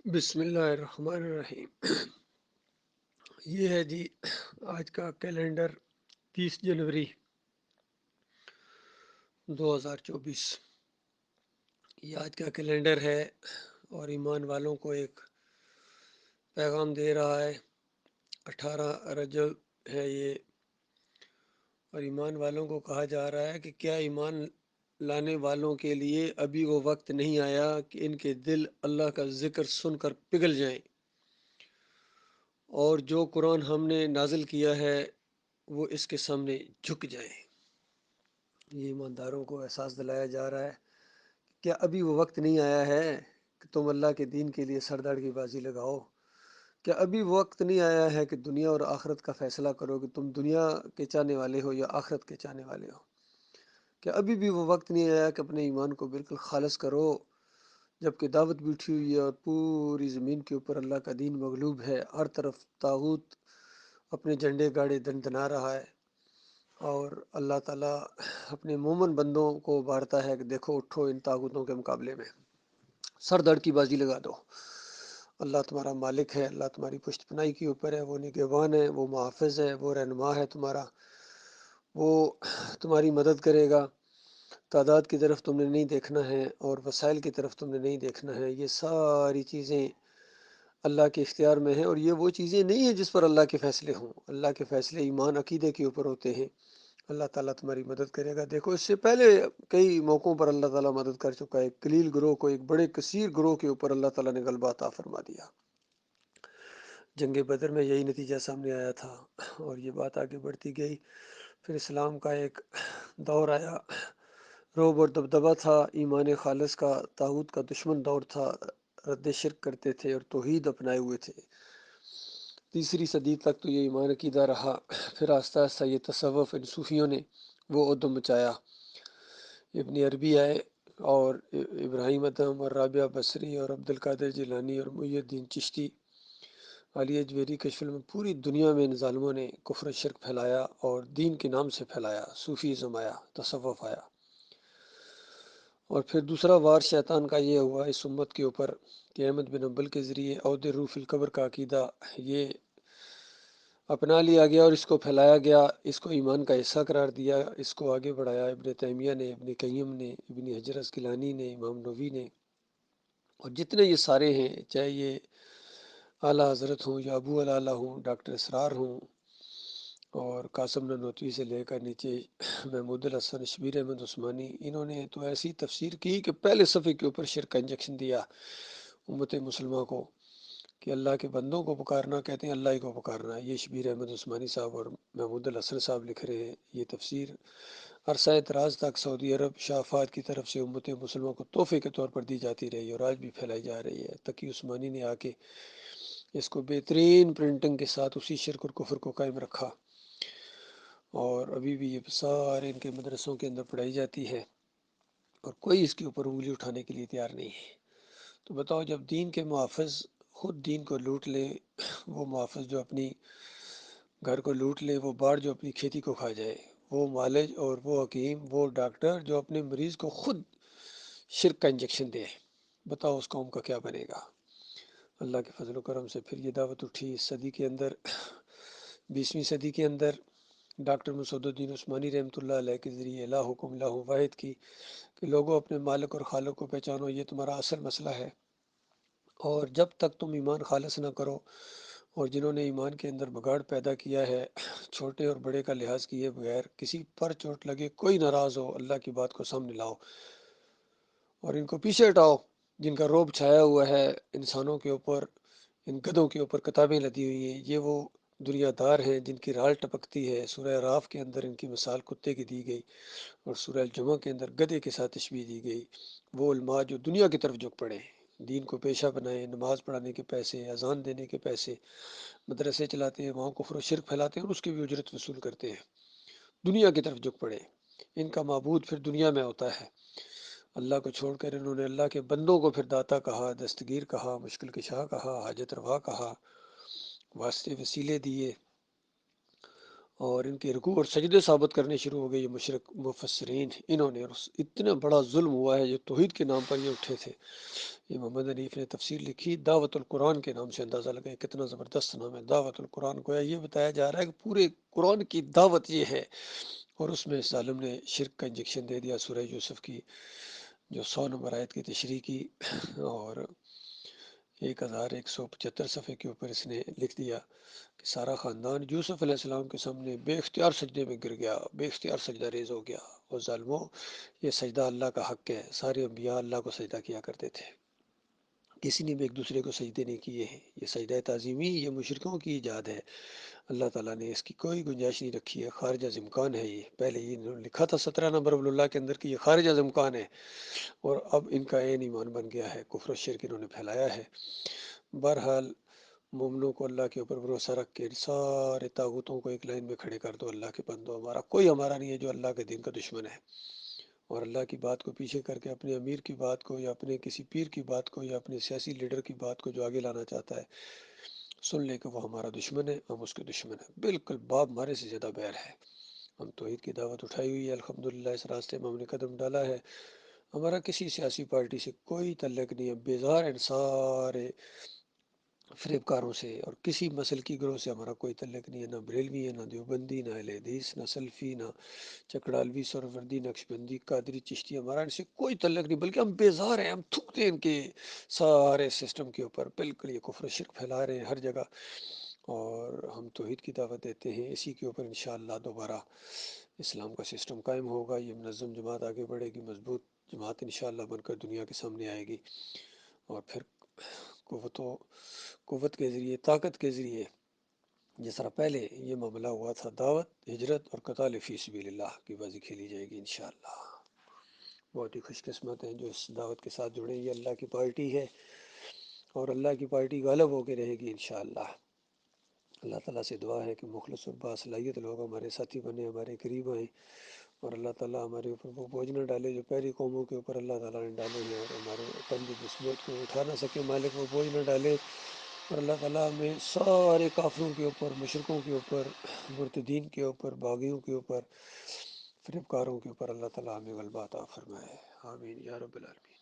بسم اللہ الرحمن الرحیم۔ یہ ہے جی آج کا کیلنڈر 30 جنوری 2024۔ یہ آج کا کیلنڈر ہے اور ایمان والوں کو ایک پیغام دے رہا ہے۔ 18 رجب ہے یہ، اور ایمان والوں کو کہا جا رہا ہے کہ کیا ایمان لانے والوں کے لیے ابھی وہ وقت نہیں آیا کہ ان کے دل اللہ کا ذکر سن کر پگھل جائیں، اور جو قرآن ہم نے نازل کیا ہے وہ اس کے سامنے جھک جائیں۔ یہ ایمانداروں کو احساس دلایا جا رہا ہے کہ کیا ابھی وہ وقت نہیں آیا ہے کہ تم اللہ کے دین کے لیے سردار کی بازی لگاؤ؟ کیا ابھی وہ وقت نہیں آیا ہے کہ دنیا اور آخرت کا فیصلہ کرو کہ تم دنیا کے چاہنے والے ہو یا آخرت کے چاہنے والے ہو؟ کیا ابھی بھی وہ وقت نہیں آیا کہ اپنے ایمان کو بالکل خالص کرو، جبکہ دعوت بھی اٹھی ہوئی ہے اور پوری زمین کے اوپر اللہ کا دین مغلوب ہے، ہر طرف طاغوت اپنے جھنڈے گاڑے دندنا رہا ہے، اور اللہ تعالیٰ اپنے مومن بندوں کو ابھارتا ہے کہ دیکھو اٹھو، ان طاغوتوں کے مقابلے میں سر دڑ کی بازی لگا دو۔ اللہ تمہارا مالک ہے، اللہ تمہاری پشت پناہی کے اوپر ہے، وہ نگہبان ہے، وہ محافظ ہے، وہ رہنما ہے تمہارا، وہ تمہاری مدد کرے گا۔ تعداد کی طرف تم نے نہیں دیکھنا ہے اور وسائل کی طرف تم نے نہیں دیکھنا ہے، یہ ساری چیزیں اللہ کے اختیار میں ہیں، اور یہ وہ چیزیں نہیں ہیں جس پر اللہ کے فیصلے ہوں۔ اللہ کے فیصلے ایمان عقیدے کے اوپر ہوتے ہیں۔ اللہ تعالیٰ تمہاری مدد کرے گا۔ دیکھو اس سے پہلے کئی موقعوں پر اللہ تعالیٰ مدد کر چکا ہے۔ ایک قلیل گروہ کو ایک بڑے کثیر گروہ کے اوپر اللہ تعالیٰ نے غلبہ عطا فرما دیا۔ جنگ بدر میں یہی نتیجہ سامنے آیا تھا، اور یہ بات آگے بڑھتی گئی۔ پھر اسلام کا ایک دور آیا، روب اور دبدبہ تھا، ایمان خالص کا، طاغوت کا دشمن دور تھا، رد شرک کرتے تھے اور توحید اپنائے ہوئے تھے۔ تیسری صدی تک تو یہ ایمان عقیدہ رہا، پھر آہستہ آہستہ یہ تصوف ان صوفیوں نے وہ ادم مچایا۔ ابن عربی آئے اور ابراہیم ادم اور رابعہ بصری اور عبد القادر جیلانی اور محی الدین چشتی، علی اجویری، کشف میں پوری دنیا میں ان ظالموں نے کفر و شرک پھیلایا اور دین کے نام سے پھیلایا، صوفیزم آیا، تصوف آیا۔ اور پھر دوسرا وار شیطان کا یہ ہوا اس امت کے اوپر کہ احمد بن حنبل کے ذریعے عود روح فی القبر کا عقیدہ یہ اپنا لیا گیا اور اس کو پھیلایا گیا، اس کو ایمان کا حصہ قرار دیا، اس کو آگے بڑھایا ابن تیمیہ نے، ابن قیم نے، ابن حجر اسقلانی نے، امام نووی نے، اور جتنے یہ سارے ہیں، چاہے یہ اعلیٰ حضرت ہوں یا ابو العلا ہوں، ڈاکٹر اسرار ہوں، اور قاسم نانوتوی سے لے کر نیچے محمود الحسن، شبیر احمد عثمانی، انہوں نے تو ایسی تفسیر کی کہ پہلے صفحے کے اوپر شرک کا انجیکشن دیا امت مسلمہ کو، کہ اللہ کے بندوں کو پکارنا کہتے ہیں اللہ ہی کو پکارنا۔ یہ شبیر احمد عثمانی صاحب اور محمود الحسن صاحب لکھ رہے ہیں۔ یہ تفسیر عرصہ دراز تک سعودی عرب شاہ فہد کی طرف سے امت مسلمہ کو تحفے کے طور پر دی جاتی رہی اور آج بھی پھیلائی جا رہی ہے۔ تقی عثمانی نے آ کے اس کو بہترین پرنٹنگ کے ساتھ اسی شرک اور کفر کو قائم رکھا، اور ابھی بھی یہ سارے ان کے مدرسوں کے اندر پڑھائی جاتی ہے، اور کوئی اس کے اوپر انگلی اٹھانے کے لیے تیار نہیں ہے۔ تو بتاؤ، جب دین کے محافظ خود دین کو لوٹ لے، وہ محافظ جو اپنی گھر کو لوٹ لے، وہ باڑ جو اپنی کھیتی کو کھا جائے، وہ معالج اور وہ حکیم، وہ ڈاکٹر جو اپنے مریض کو خود شرک کا انجیکشن دے، بتاؤ اس قوم کا کیا بنے گا؟ اللہ کے فضل و کرم سے پھر یہ دعوت اٹھی اس صدی کے اندر، 20ویں صدی کے اندر، ڈاکٹر مسعود الدین عثمانی رحمۃ اللہ علیہ کے ذریعے لا حکم لا واحد کی، کہ لوگوں اپنے مالک اور خالق کو پہچانو، یہ تمہارا اصل مسئلہ ہے، اور جب تک تم ایمان خالص نہ کرو، اور جنہوں نے ایمان کے اندر بگاڑ پیدا کیا ہے، چھوٹے اور بڑے کا لحاظ کیے بغیر، کسی پر چوٹ لگے، کوئی ناراض ہو، اللہ کی بات کو سامنے لاؤ اور ان کو پیچھے ہٹاؤ، جن کا روب چھایا ہوا ہے انسانوں کے اوپر، ان گدھوں کے اوپر کتابیں لدی ہوئی ہیں، یہ وہ دنیا دار ہیں جن کی رال ٹپکتی ہے۔ سورہ راف کے اندر ان کی مثال کتے کی دی گئی، اور سورہ الجمعہ کے اندر گدھے کے ساتھ تشبیہ دی گئی۔ وہ علماء جو دنیا کی طرف جھک پڑے، دین کو پیشہ بنائیں، نماز پڑھانے کے پیسے، اذان دینے کے پیسے، مدرسے چلاتے ہیں، وہاں کفر و شرک پھیلاتے ہیں اور اس کی بھی اجرت وصول کرتے ہیں، دنیا کی طرف جھک پڑے۔ ان کا معبود پھر دنیا میں ہوتا ہے، اللہ کو چھوڑ کر انہوں نے اللہ کے بندوں کو پھر داتا کہا، دستگیر کہا، مشکل کشا کہا، حاجت روا کہا، واسطے وسیلے دیے، اور ان کے رکوع اور سجدے ثابت کرنے شروع ہو گئے یہ مشرک مفسرین، انہوں نے اتنا بڑا ظلم ہوا ہے جو توحید کے نام پر یہ اٹھے تھے۔ یہ محمد حنیف نے تفسیر لکھی دعوت القرآن کے نام سے، اندازہ لگائے کتنا زبردست نام ہے دعوت القرآن کو۔ یہ بتایا جا رہا ہے کہ پورے قرآن کی دعوت یہ ہے، اور اس میں ظالم نے شرک کا انجیکشن دے دیا۔ سورہ یوسف کی جو 100 نمبر آیت کی تشریح کی، اور 1175 صفحے کے اوپر اس نے لکھ دیا کہ سارا خاندان یوسف علیہ السلام کے سامنے بے اختیار سجدے میں گر گیا، بے اختیار سجدہ ریز ہو گیا۔ اور ظالموں، یہ سجدہ اللہ کا حق ہے، سارے انبیاء اللہ کو سجدہ کیا کرتے تھے، کسی نے بھی ایک دوسرے کو سجدے نہیں کیے ہیں۔ یہ سجدہ تعظیمی یہ مشرکوں کی ایجاد ہے، اللہ تعالیٰ نے اس کی کوئی گنجائش نہیں رکھی ہے، خارج از امکان ہے۔ یہ پہلے یہ انہوں نے لکھا تھا 17 نمبر اللہ کے اندر کہ یہ خارج از امکان ہے، اور اب ان کا عین ایمان بن گیا ہے، کفر و شرک انہوں نے پھیلایا ہے۔ بہرحال مومنوں کو اللہ کے اوپر بھروسہ رکھ کے سارے طاغوتوں کو ایک لائن میں کھڑے کر دو۔ اللہ کے بندو، ہمارا نہیں ہے جو اللہ کے دین کا دشمن ہے، اور اللہ کی بات کو پیچھے کر کے اپنے امیر کی بات کو یا اپنے کسی پیر کی بات کو یا اپنے سیاسی لیڈر کی بات کو جو آگے لانا چاہتا ہے، سن لے کہ وہ ہمارا دشمن ہے، ہم اس کے دشمن ہیں، بالکل باپ ہمارے سے زیادہ بیر ہے۔ ہم توحید کی دعوت اٹھائی ہوئی ہے، الحمدللہ اس راستے میں ہم نے قدم ڈالا ہے۔ ہمارا کسی سیاسی پارٹی سے کوئی تعلق نہیں ہے، بیزار ہیں سارے فریب کاروں سے، اور کسی مسلکی گروہ سے ہمارا کوئی تعلق نہیں ہے، نہ بریلوی ہے، نہ دیوبندی، نہ اہل حدیث، نہ سلفی، نہ چکڑالوی، سہروردی، نقشبندی، قادری، چشتی، ہمارا ان سے کوئی تعلق نہیں، بلکہ ہم بیزار ہیں، ہم تھوکتے ہیں ان کے سارے سسٹم کے اوپر، بالکل یہ کفر و شرک پھیلا رہے ہیں ہر جگہ، اور ہم توحید کی دعوت دیتے ہیں، اسی کے اوپر انشاءاللہ دوبارہ اسلام کا سسٹم قائم ہوگا، یہ منظم جماعت آگے بڑھے گی، مضبوط جماعت انشاءاللہ بن کر دنیا کے سامنے آئے گی، اور پھر قوت کے ذریعے، طاقت کے ذریعے، جس طرح پہلے یہ معاملہ ہوا تھا، دعوت، ہجرت اور قتال فی سبیل اللہ کی بازی کھیلی جائے گی انشاءاللہ۔ بہت ہی خوش قسمت ہیں جو اس دعوت کے ساتھ جڑے، یہ اللہ کی پارٹی ہے، اور اللہ کی پارٹی غالب ہو کے رہے گی انشاءاللہ۔ اللہ تعالیٰ سے دعا ہے کہ مخلص اور باصلاحیت لوگ ہمارے ساتھی بنے، ہمارے قریب آئیں، اور اللہ تعالیٰ ہمارے اوپر وہ بوجھ نہ ڈالے جو پہلی قوموں کے اوپر اللہ تعالیٰ نے ڈالے ہیں، اور ہمارے کندھے جس بوجھ کو اٹھا نہ سکے مالک وہ بوجھ نہ ڈالے، اور اللہ تعالیٰ ہمیں سارے کافروں کے اوپر، مشرکوں کے اوپر، مرتدین کے اوپر، باغیوں کے اوپر، فریب کاروں کے اوپر اللہ تعالیٰ ہمیں غلبہ عطا فرمائے، آمین یا رب العالمین۔